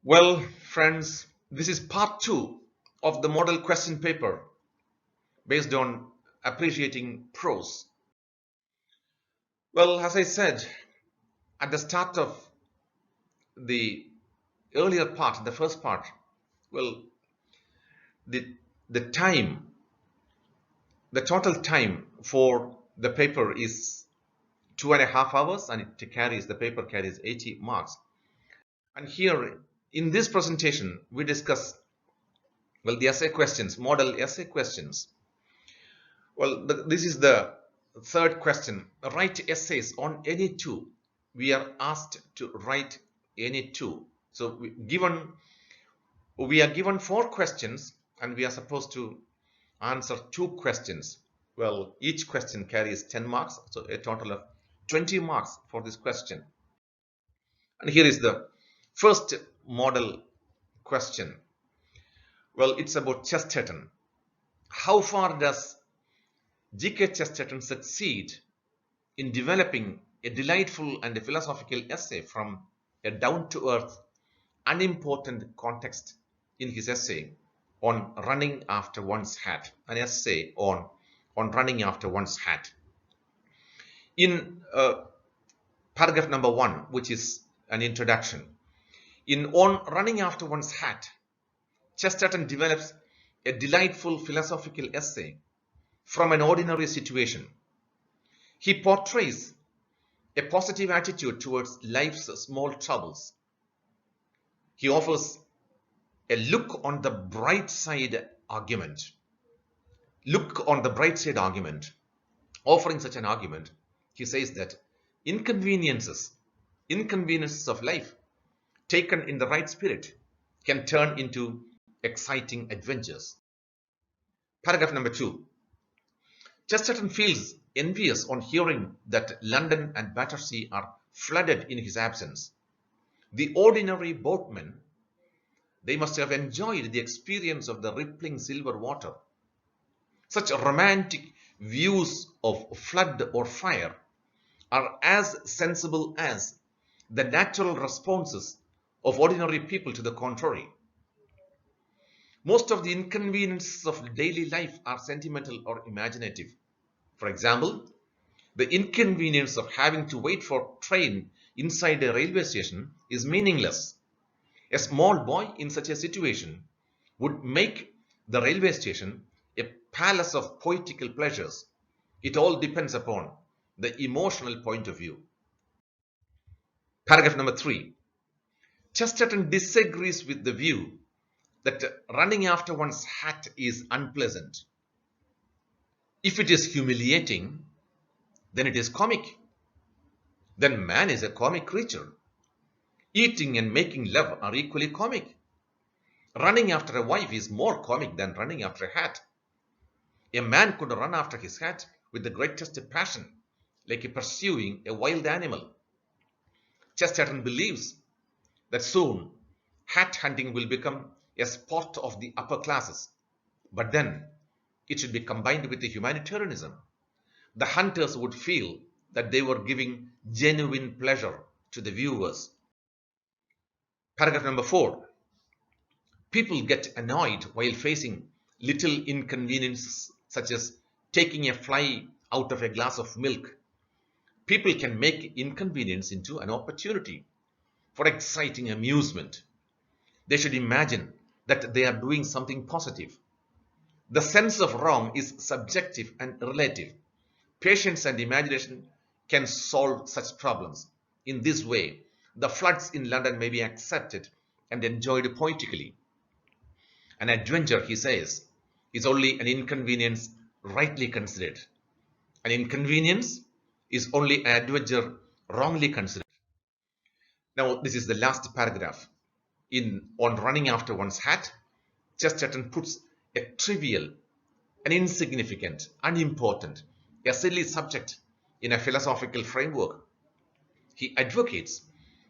Well, friends, this is part two of the model question paper based on appreciating prose. Well, as I said at the start of the earlier part, the first part, well, the, the time, the total time for the paper is 2.5 hours, and the paper carries 80 marks. And here in this presentation, we discuss, well, the essay questions, model essay questions. Well, this is the third question. Write essays on any two. We are asked to write any two. So we are given 4 questions and we are supposed to answer 2 questions. Well, each question carries 10 marks, so a total of 20 marks for this question. And here is the first model question. Well, it's about Chesterton. How far does G.K. Chesterton succeed in developing a delightful and a philosophical essay from a down-to-earth, unimportant context in his essay on running after one's hat, an essay on running after one's hat. In paragraph number 1, which is an introduction, on running after one's hat, Chesterton develops a delightful philosophical essay from an ordinary situation. He portrays a positive attitude towards life's small troubles. He offers a look on the bright side argument. Look on the bright side argument. Offering such an argument, he says that inconveniences of life taken in the right spirit can turn into exciting adventures. Paragraph number 2. Chesterton feels envious on hearing that London and Battersea are flooded in his absence. The ordinary boatmen, they must have enjoyed the experience of the rippling silver water. Such romantic views of flood or fire are as sensible as the natural responses of ordinary people to the contrary. Most of the inconveniences of daily life are sentimental or imaginative. For example, the inconvenience of having to wait for a train inside a railway station is meaningless. A small boy in such a situation would make the railway station a palace of poetical pleasures. It all depends upon the emotional point of view. Paragraph number 3. Chesterton disagrees with the view that running after one's hat is unpleasant. If it is humiliating, then it is comic. Then man is a comic creature. Eating and making love are equally comic. Running after a wife is more comic than running after a hat. A man could run after his hat with the greatest passion, like pursuing a wild animal. Chesterton believes that soon hat hunting will become a sport of the upper classes, but then it should be combined with the humanitarianism. The hunters would feel that they were giving genuine pleasure to the viewers. Paragraph number 4. People get annoyed while facing little inconveniences such as taking a fly out of a glass of milk. People can make inconvenience into an opportunity for exciting amusement. They should imagine that they are doing something positive. The sense of wrong is subjective and relative. Patience and imagination can solve such problems. In this way, the floods in London may be accepted and enjoyed poetically. An adventure, he says, is only an inconvenience rightly considered. An inconvenience is only an adventure wrongly considered. Now, this is the last paragraph. On running after one's hat, Chesterton puts a trivial, an insignificant, unimportant, a silly subject in a philosophical framework. He advocates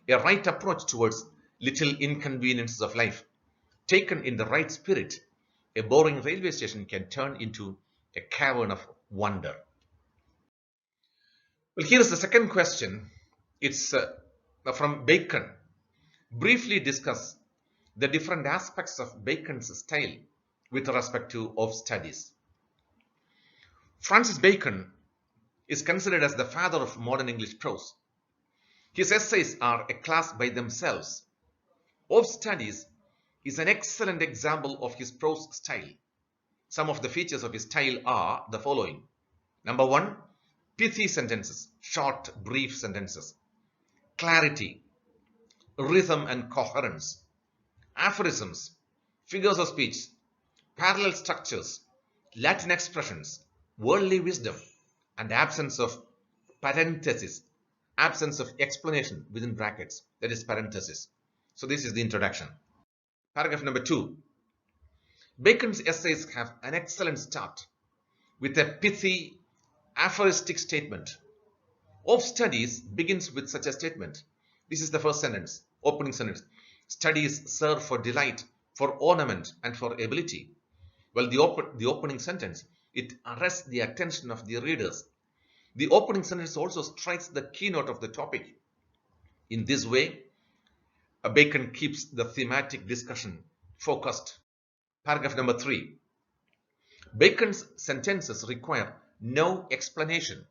a right approach towards little inconveniences of life. Taken in the right spirit, a boring railway station can turn into a cavern of wonder. Well, here is the second question. It's from Bacon. Briefly discuss the different aspects of Bacon's style with respect to of studies. Francis Bacon is considered as the father of modern English prose. His essays are a class by themselves. Of Studies is an excellent example of his prose style. Some of the features of his style are the following. Number one, pithy sentences, short, brief sentences. Clarity, rhythm and coherence. Aphorisms, figures of speech, parallel structures, Latin expressions, worldly wisdom, and absence of parenthesis, absence of explanation within brackets, that is parenthesis. So this is the introduction. Paragraph number 2. Bacon's essays have an excellent start with a pithy aphoristic statement. Of Studies begins with such a statement. This is the first sentence, opening sentence. Studies serve for delight, for ornament, and for ability. Well, the opening sentence, it arrests the attention of the readers. The opening sentence also strikes the keynote of the topic. In this way, Bacon keeps the thematic discussion focused. Paragraph number 3. Bacon's sentences require no explanation.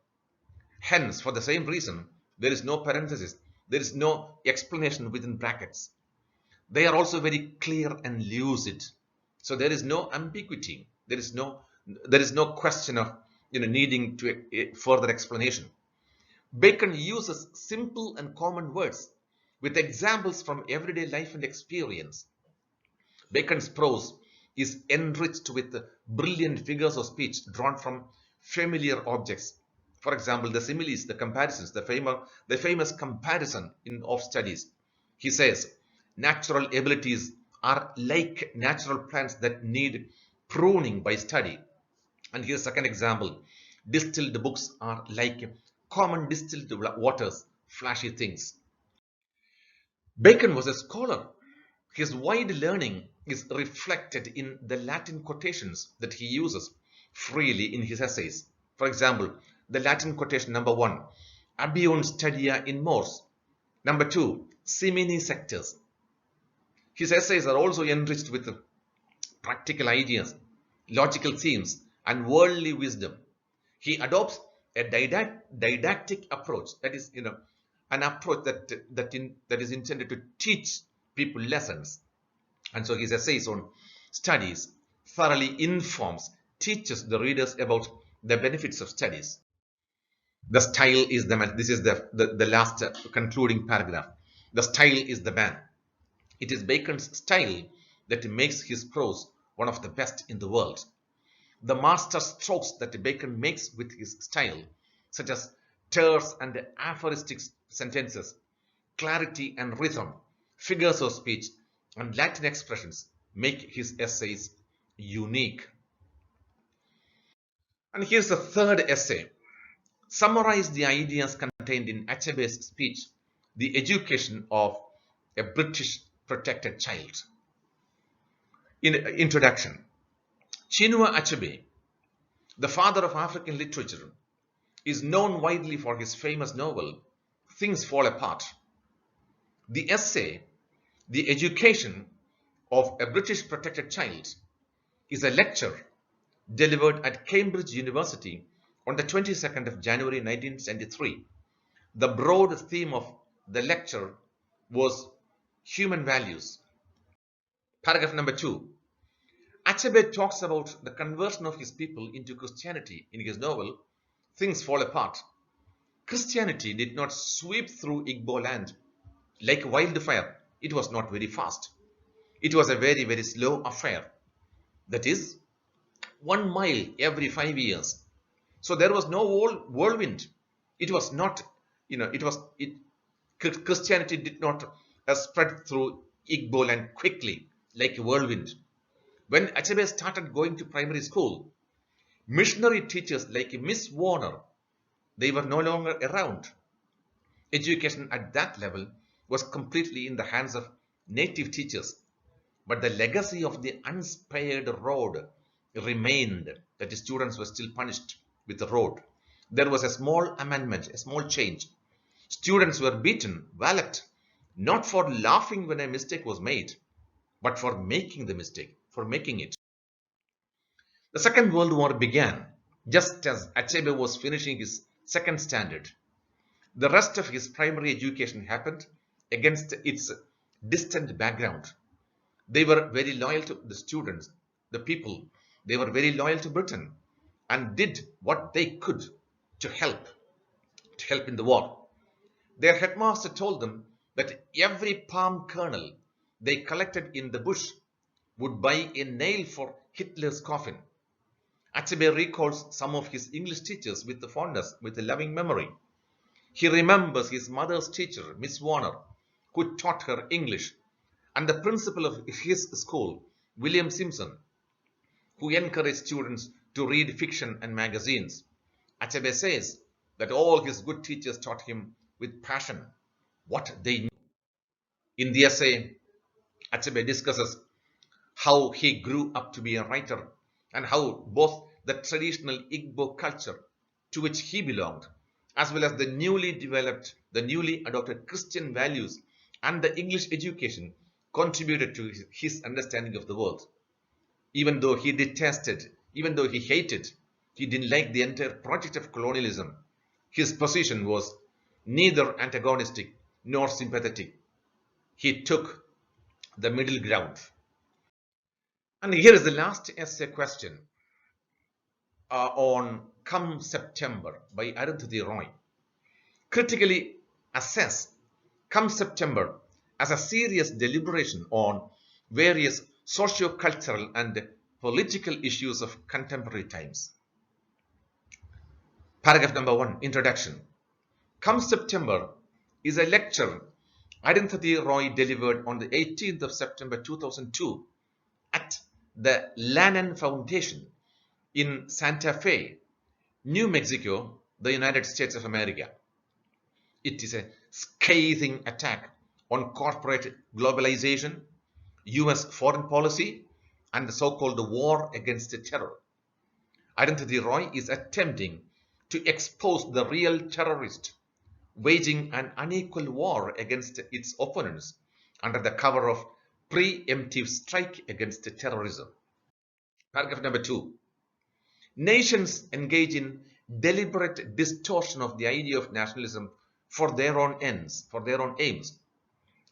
Hence, for the same reason, there is no parenthesis. There is no explanation within brackets. They are also very clear and lucid. So there is no ambiguity. There is no question of needing to further explanation. Bacon uses simple and common words with examples from everyday life and experience. Bacon's prose is enriched with brilliant figures of speech drawn from familiar objects. For example, the similes, the comparisons, the famous comparison in Of Studies. He says, natural abilities are like natural plants that need pruning by study. And here's second example. Distilled books are like common distilled waters, flashy things. Bacon was a scholar. His wide learning is reflected in the Latin quotations that he uses freely in his essays. For example, the Latin quotation number 1, Abiunt studia in mors. Number 2, simini sectors. His essays are also enriched with practical ideas, logical themes, and worldly wisdom. He adopts a didactic approach, that is, an approach that is intended to teach people lessons. And so his essays on studies thoroughly informs, teaches the readers about the benefits of studies. The style is the man. This is the last concluding paragraph. The style is the man. It is Bacon's style that makes his prose one of the best in the world. The master strokes that Bacon makes with his style, such as terse and aphoristic sentences, clarity and rhythm, figures of speech, and Latin expressions, make his essays unique. And here's the third essay. Summarize the ideas contained in Achebe's speech, The Education of a British Protected Child. In introduction, Chinua Achebe, the father of African literature, is known widely for his famous novel, Things Fall Apart. The essay, The Education of a British Protected Child, is a lecture delivered at Cambridge University on the 22nd of January 1973. The broad theme of the lecture was human values. Paragraph number 2. Achebe talks about the conversion of his people into Christianity in his novel, Things Fall Apart. Christianity did not sweep through Igbo land like wildfire. It was not very fast. It was a very, very slow affair. That is, 1 mile every 5 years. So there was no whirlwind. It was not, Christianity did not spread through Igbo land quickly like a whirlwind. When Achebe started going to primary school, missionary teachers like Miss Warner, they were no longer around. Education at that level was completely in the hands of native teachers. But the legacy of the unspared rod remained, that the students were still punished with the rod. There was a small amendment, a small change. Students were beaten, walloped, not for laughing when a mistake was made, but for making the mistake, for making it. The Second World War began just as Achebe was finishing his second standard. The rest of his primary education happened against its distant background. They were very loyal to the students, the people. They were very loyal to Britain and did what they could to help in the war. Their headmaster told them that every palm kernel they collected in the bush would buy a nail for Hitler's coffin. Achebe recalls some of his English teachers with fondness, with a loving memory. He remembers his mother's teacher, Miss Warner, who taught her English, and the principal of his school, William Simpson, who encouraged students to read fiction and magazines. Achebe says that all his good teachers taught him with passion what they knew. In the essay, Achebe discusses how he grew up to be a writer and how both the traditional Igbo culture to which he belonged, as well as the newly adopted Christian values and the English education contributed to his understanding of the world. Even though he hated, he didn't like the entire project of colonialism, his position was neither antagonistic nor sympathetic. He took the middle ground. And here is the last essay question on Come September by Arundhati Roy. Critically assess Come September as a serious deliberation on various socio-cultural and political issues of contemporary times. Paragraph number 1, Introduction. Come September is a lecture Arundhati Roy delivered on the 18th of September 2002 at the Lannan Foundation in Santa Fe, New Mexico, the United States of America. It is a scathing attack on corporate globalization, US foreign policy, and the so-called war against terror. Arundhati Roy is attempting to expose the real terrorist waging an unequal war against its opponents under the cover of preemptive strike against terrorism. Paragraph number 2. Nations engage in deliberate distortion of the idea of nationalism for their own ends, for their own aims.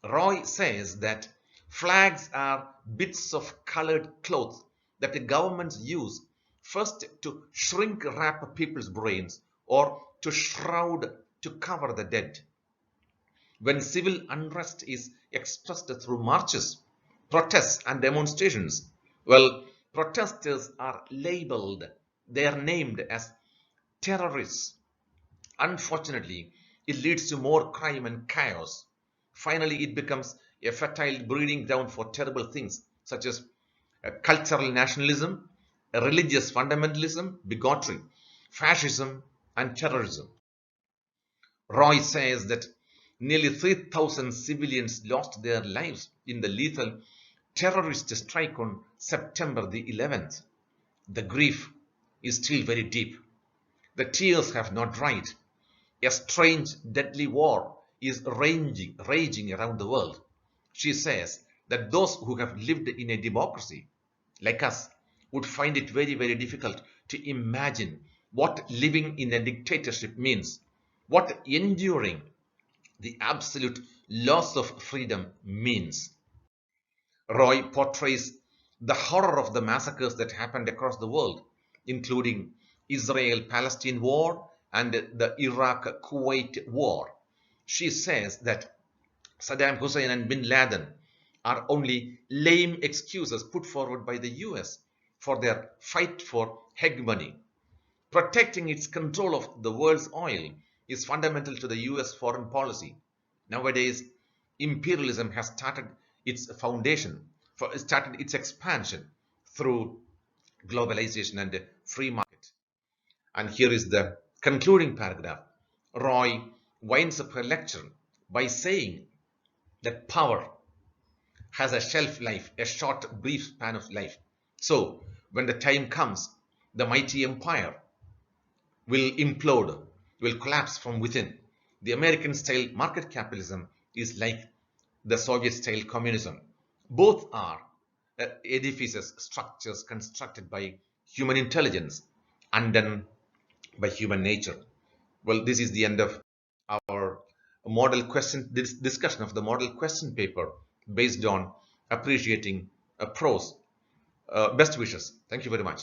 Roy says that flags are bits of colored cloth that the governments use first to shrink wrap people's brains or to shroud, to cover the dead. When civil unrest is expressed through marches, protests and demonstrations, well, protesters are labeled, they are named as terrorists. Unfortunately, it leads to more crime and chaos. Finally, it becomes a fertile breeding ground for terrible things such as cultural nationalism, religious fundamentalism, bigotry, fascism, and terrorism. Roy says that nearly 3,000 civilians lost their lives in the lethal terrorist strike on September the 11th. The grief is still very deep. The tears have not dried. A strange, deadly war is raging around the world. She says that those who have lived in a democracy, like us, would find it very, very difficult to imagine what living in a dictatorship means, what enduring the absolute loss of freedom means. Roy portrays the horror of the massacres that happened across the world, including Israel-Palestine war and the Iraq-Kuwait war. She says that Saddam Hussein and bin Laden are only lame excuses put forward by the US for their fight for hegemony. Protecting its control of the world's oil is fundamental to the US foreign policy. Nowadays, imperialism has started its expansion through globalization and free market. And here is the concluding paragraph. Roy winds up her lecture by saying that power has a shelf life, a short, brief span of life. So, when the time comes, the mighty empire will implode, will collapse from within. The American-style market capitalism is like the Soviet-style communism. Both are edifices, structures constructed by human intelligence and done by human nature. Well, this is the end of our model question discussion of the model question paper based on appreciating prose. Best wishes. Thank you very much.